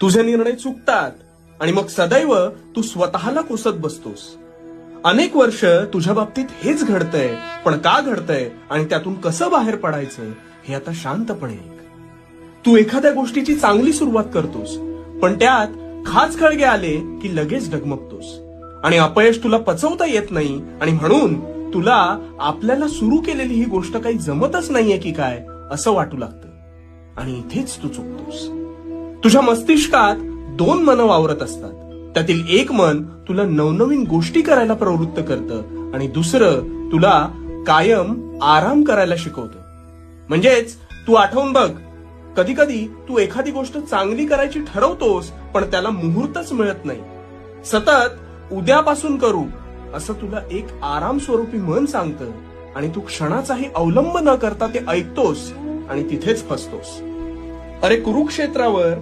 तुझे निर्णय चुकतात आणि मग सदैव तू स्वतःला कोसत बसतोस. अनेक वर्ष तुझ्या बाबतीत हेच घडतंय, पण का घडतंय आणि त्यातून कसं बाहेर पडायचं हे आता शांतपणे ऐक. तू एखाद्या गोष्टीची चांगली सुरुवात करतोस, पण त्यात खाचखळगे आले की लगेच डगमगतोस आणि अपयश तुला पचवता येत नाही आणि म्हणून तुला आपल्याला सुरू केलेली ही गोष्ट काही जमतच नाहीये की काय असं वाटू लागतं आणि इथेच तू चुकतोस. तुझ्या मस्तिष्कात 2 मनं वावरत असतात. त्यातील एक मन तुला नवनवीन गोष्टी करायला प्रवृत्त करतं आणि दुसरं तुला कायम आराम करायला शिकवतं. म्हणजेच तू आठवून बघ, कधी कधी तू एखादी गोष्ट चांगली करायची ठरवतोस पण त्याला मुहूर्तच मिळत नाही. सतत उद्यापासून करू असं तुला एक आराम स्वरूपी मन सांगतं आणि तू क्षणाचाही अवलंब न करता ते ऐकतोस आणि तिथेच फसतोस. अरे कुरुक्षेत्रावर